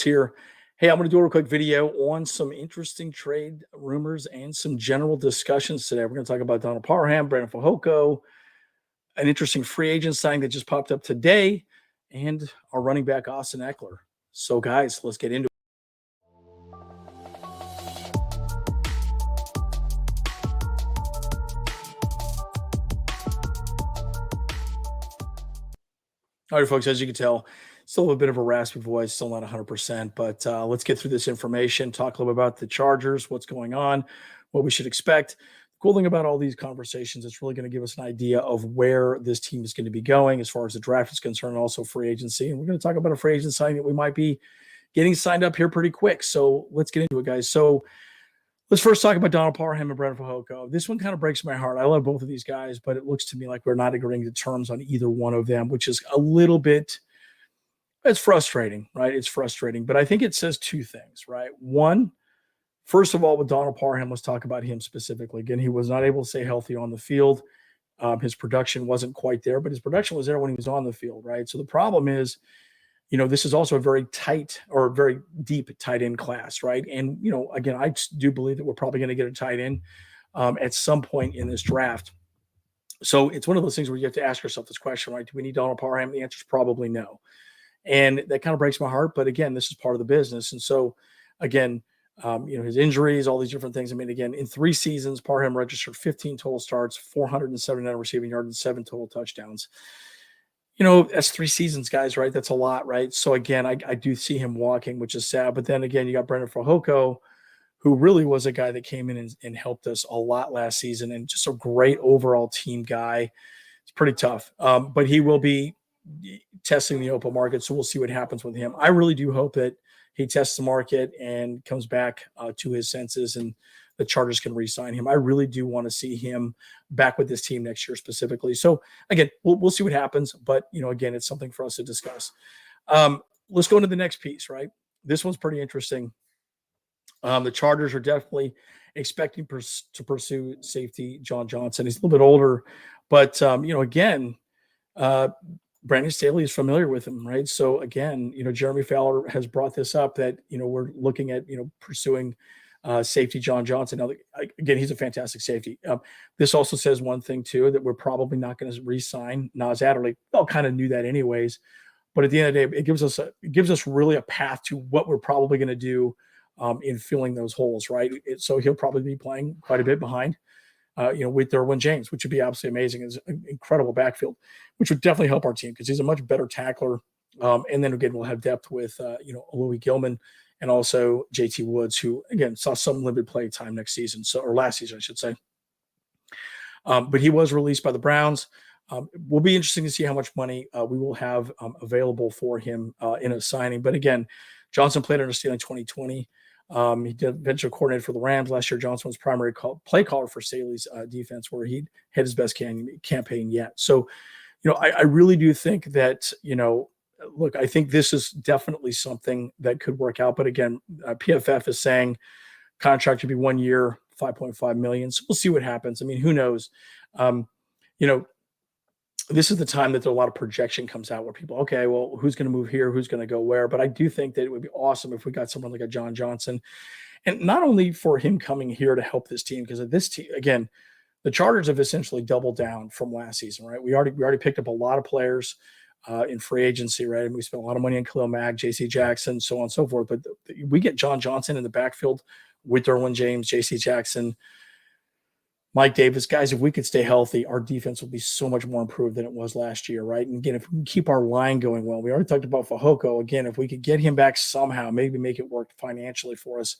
here. Hey, I'm going to do a real quick video on some interesting trade rumors and some general discussions today. We're going to talk about Donald Parham, Parham and Frohoko, an interesting free agent signing that just popped up today, and our running back, Austin Ekeler. So, guys, let's get into it. All right, folks, as you can tell, still a bit of a raspy voice, still not 100%, but let's get through this information, talk a little bit about the Chargers, what's going on, what we should expect. The cool thing about all these conversations, it's really going to give us an idea of where this team is going to be going as far as the draft is concerned, and also free agency. And we're going to talk about a free agent signing that we might be getting signed up here pretty quick. So let's get into it, guys. So let's first talk about Donald Parham and Parham and Frohoko. This one kind of breaks my heart. I love both of these guys, but it looks to me like we're not agreeing to terms on either one of them, which is a little bit, it's frustrating, right? It's frustrating, but I think it says two things, right? One, first of all, with Donald Parham, let's talk about him specifically. Again, he was not able to stay healthy on the field. His production wasn't quite there, but his production was there when he was on the field, right? So the problem is, this is also a very tight or very deep tight end class, right? And, again, I do believe that we're probably going to get a tight end at some point in this draft. So it's one of those things where you have to ask yourself this question, right? Do we need Donald Parham? The answer is probably no. And that kind of breaks my heart. But again, this is part of the business. And so, again, his injuries, all these different things. I mean, again, in 3 seasons, Parham registered 15 total starts, 479 receiving yards, and 7 total touchdowns. That's 3 seasons, guys, right? That's a lot, right? So, again, I do see him walking, which is sad. But then, again, you got Parham and Frohoko, who really was a guy that came in and helped us a lot last season and just a great overall team guy. It's pretty tough. But he will be testing the open market, so we'll see what happens with him. I really do hope that he tests the market and comes back to his senses and the Chargers can re-sign him. I really do want to see him back with this team next year specifically. So again, we'll see what happens, but again, it's something for us to discuss. Let's go into the next piece, right? This one's pretty interesting. The Chargers are definitely expecting to pursue safety John Johnson. He's a little bit older, but again, Brandon Staley is familiar with him, right? So again, Jeremy Fowler has brought this up that we're looking at pursuing safety John Johnson. Now, again, he's a fantastic safety. This also says one thing too, that we're probably not going to re-sign Nas Adderley. We all kind of knew that anyways, but at the end of the day, it gives us really a path to what we're probably going to do in filling those holes, right? So he'll probably be playing quite a bit behind. With Derwin James, which would be absolutely amazing. It's an incredible backfield, which would definitely help our team because he's a much better tackler. And then again, we'll have depth with, Louis Gilman and also JT Woods, who again saw some limited play time next season. Or last season, I should say. But he was released by the Browns. Will be interesting to see how much money we will have available for him in a signing. But again, Johnson played under Staley in 2020. He did venture coordinator for the Rams last year. Johnson was primary play caller for Staley's defense, where he had his best campaign yet. So, I really do think that, look, I think this is definitely something that could work out. But again, PFF is saying contract should be 1 year, $5.5 million. So we'll see what happens. I mean, who knows? This is the time that a lot of projection comes out where people, okay, well, who's going to move here? Who's going to go where? But I do think that it would be awesome if we got someone like a John Johnson. And not only for him coming here to help this team, because of this team, again, the Chargers have essentially doubled down from last season, right? We already picked up a lot of players in free agency, right? And we spent a lot of money on Khalil Mack, J.C. Jackson, so on and so forth. But we get John Johnson in the backfield with Derwin James, J.C. Jackson, Mike Davis, guys, if we could stay healthy, our defense will be so much more improved than it was last year, right? And again, if we can keep our line going well, we already talked about Frohoko. Again, if we could get him back somehow, maybe make it work financially for us,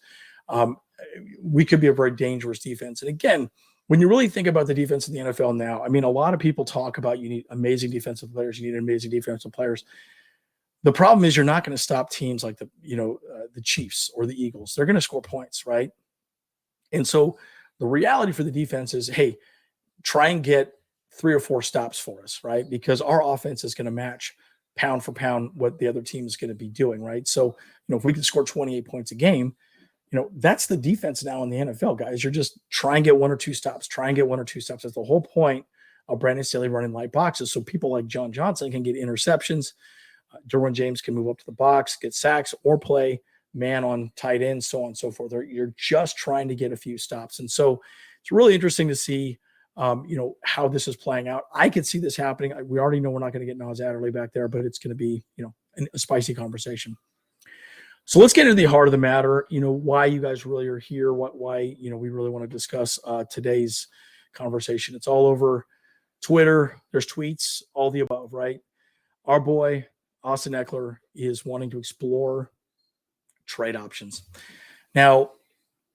we could be a very dangerous defense. And again, when you really think about the defense in the NFL now, I mean, a lot of people talk about you need amazing defensive players, you need amazing defensive players. The problem is you're not going to stop teams like the Chiefs or the Eagles. They're going to score points, right? And so the reality for the defense is, hey, try and get 3 or 4 stops for us, right? Because our offense is going to match pound for pound what the other team is going to be doing, right? So, if we can score 28 points a game, that's the defense now in the NFL, guys. You're just try and get 1 or 2 stops, That's the whole point of Brandon Staley running light boxes. So people like John Johnson can get interceptions, Derwin James can move up to the box, get sacks, or play man on tight end, so on and so forth. You're just trying to get a few stops. And so it's really interesting to see, how this is playing out. I could see this happening. We already know we're not going to get Nas Adderley back there, but it's going to be, a spicy conversation. So let's get into the heart of the matter, why you guys really are here, why we really want to discuss today's conversation. It's all over Twitter. There's tweets, all the above, right? Our boy, Austin Ekeler, is wanting to explore trade options. Now,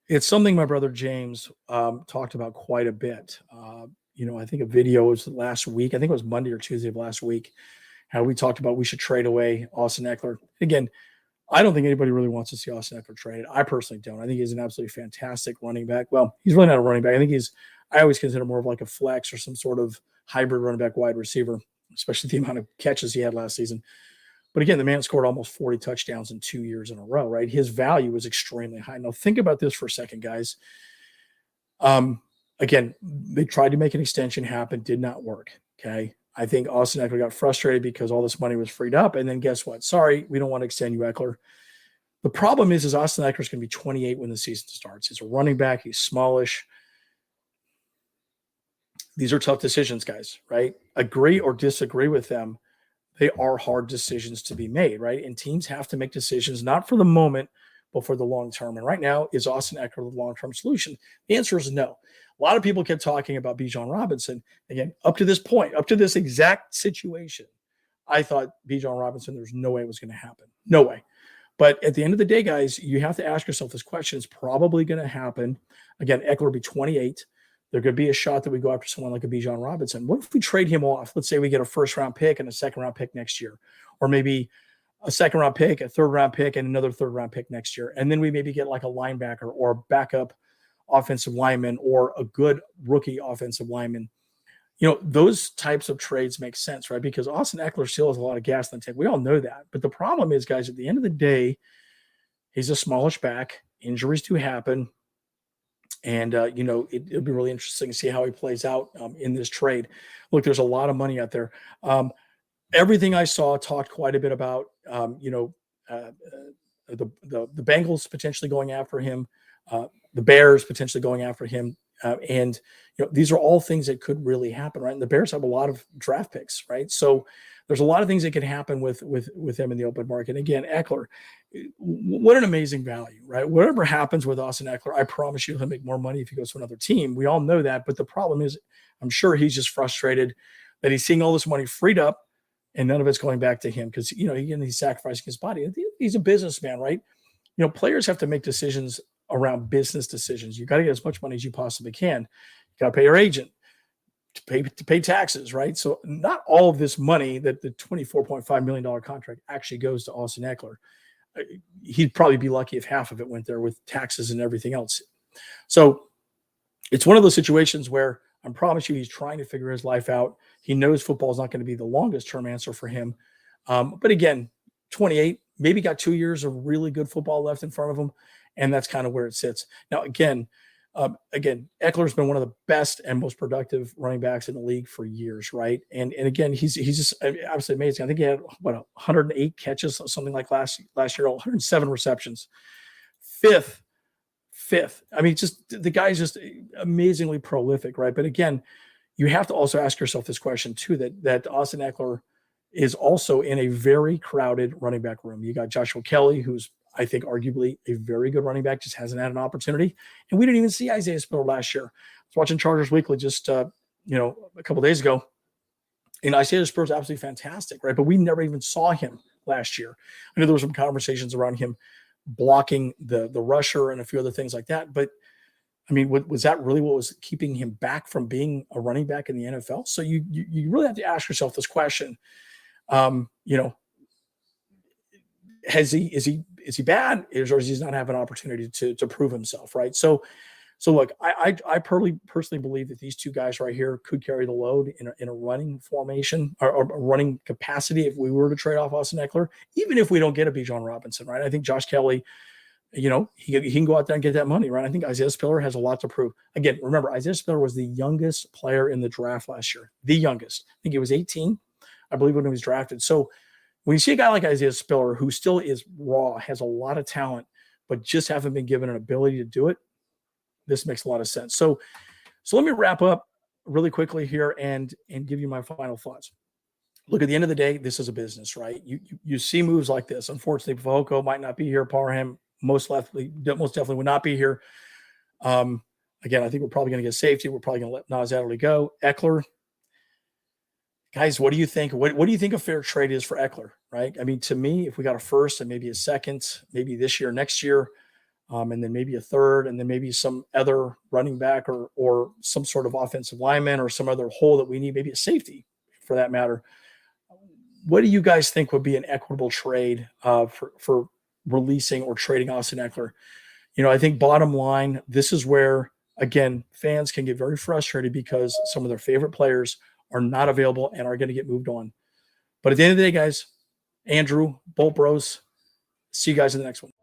it's something my brother James talked about quite a bit. I think a video was last week. I think it was Monday or Tuesday of last week, how we talked about we should trade away Austin Ekeler. Again, I don't think anybody really wants to see Austin Ekeler traded. I personally don't. I think he's an absolutely fantastic running back. Well, he's really not a running back. I think I always consider more of like a flex or some sort of hybrid running back wide receiver, especially the amount of catches he had last season. But again, the man scored almost 40 touchdowns in 2 years in a row, right? His value was extremely high. Now, think about this for a second, guys. Again, they tried to make an extension happen, did not work, okay? I think Austin Ekeler got frustrated because all this money was freed up, and then guess what? Sorry, we don't want to extend you, Ekeler. The problem is Austin Ekeler is going to be 28 when the season starts. He's a running back. He's smallish. These are tough decisions, guys, right? Agree or disagree with them. They are hard decisions to be made, right? And teams have to make decisions, not for the moment, but for the long term. And right now, is Austin Ekeler the long-term solution? The answer is no. A lot of people kept talking about Bijan Robinson. Again, up to this point, up to this exact situation, I thought Bijan Robinson, there's no way it was going to happen. No way. But at the end of the day, guys, you have to ask yourself this question. It's probably going to happen. Again, Ekeler will be 28. There could be a shot that we go after someone like a Bijan Robinson. What if we trade him off? Let's say we get a first-round pick and a second-round pick next year, or maybe a second-round pick, a third-round pick, and another third-round pick next year. And then we maybe get like a linebacker or a backup offensive lineman or a good rookie offensive lineman. Those types of trades make sense, right? Because Austin Ekeler still has a lot of gas in the tank. We all know that. But the problem is, guys, at the end of the day, he's a smallish back. Injuries do happen. And, it'll be really interesting to see how he plays out in this trade. Look, there's a lot of money out there. Everything I saw talked quite a bit about, the Bengals potentially going after him, the Bears potentially going after him. And these are all things that could really happen, right? And the Bears have a lot of draft picks, right? So there's a lot of things that could happen with them in the open market. Again, Ekeler, what an amazing value, right? Whatever happens with Austin Ekeler, I promise you he'll make more money if he goes to another team. We all know that. But the problem is, I'm sure he's just frustrated that he's seeing all this money freed up and none of it's going back to him because, he's sacrificing his body. He's a businessman, right? Players have to make decisions around business decisions. You got to get as much money as you possibly can. You got to pay your agent to pay taxes, right? So not all of this money that the $24.5 million contract actually goes to Austin Ekeler. He'd probably be lucky if half of it went there with taxes and everything else. So it's one of those situations where I promise you he's trying to figure his life out. He knows football is not going to be the longest term answer for him. But again, 28, maybe got 2 years of really good football left in front of him. And that's kind of where it sits. Now, again, Eckler's been one of the best and most productive running backs in the league for years, right? And again, he's just absolutely amazing. I think he had 108 catches, something like last year, 107 receptions, fifth. I mean, just the guy's just amazingly prolific, right? But again, you have to also ask yourself this question too: that Austin Ekeler is also in a very crowded running back room. You got Joshua Kelly, who's I think arguably a very good running back, just hasn't had an opportunity. And we didn't even see Isaiah Spiller last year. I was watching Chargers Weekly just, a couple of days ago. And Isaiah Spiller is absolutely fantastic, right? But we never even saw him last year. I know there were some conversations around him blocking the rusher and a few other things like that. But, I mean, was that really what was keeping him back from being a running back in the NFL? So you really have to ask yourself this question. Is he bad, or does he not have an opportunity to prove himself, right? So look, I personally believe that these two guys right here could carry the load in a running formation or a running capacity if we were to trade off Austin Ekeler, even if we don't get a Bijan Robinson, right? I think Josh Kelly, he can go out there and get that money, right? I think Isaiah Spiller has a lot to prove. Again, remember, Isaiah Spiller was the youngest player in the draft last year, the youngest. I think he was 18, I believe, when he was drafted. So When you see a guy like Isaiah Spiller, who still is raw, has a lot of talent, but just haven't been given an ability to do it, this makes a lot of sense. So let me wrap up really quickly here and give you my final thoughts. Look, at the end of the day, this is a business, right? You see moves like this. Unfortunately, Frohoko might not be here. Parham most definitely would not be here. Again, I think we're probably going to get safety. We're probably going to let Nas Adderley go. Ekeler, guys, what do you think? What do you think a fair trade is for Ekeler, right? I mean, to me, if we got a first and maybe a second, maybe this year, next year, and then maybe a third, and then maybe some other running back or some sort of offensive lineman or some other hole that we need, maybe a safety for that matter. What do you guys think would be an equitable trade for releasing or trading Austin Ekeler? I think bottom line, this is where, again, fans can get very frustrated because some of their favorite players are not available and are going to get moved on. But at the end of the day, guys, Andrew, Bolt Bros, see you guys in the next one.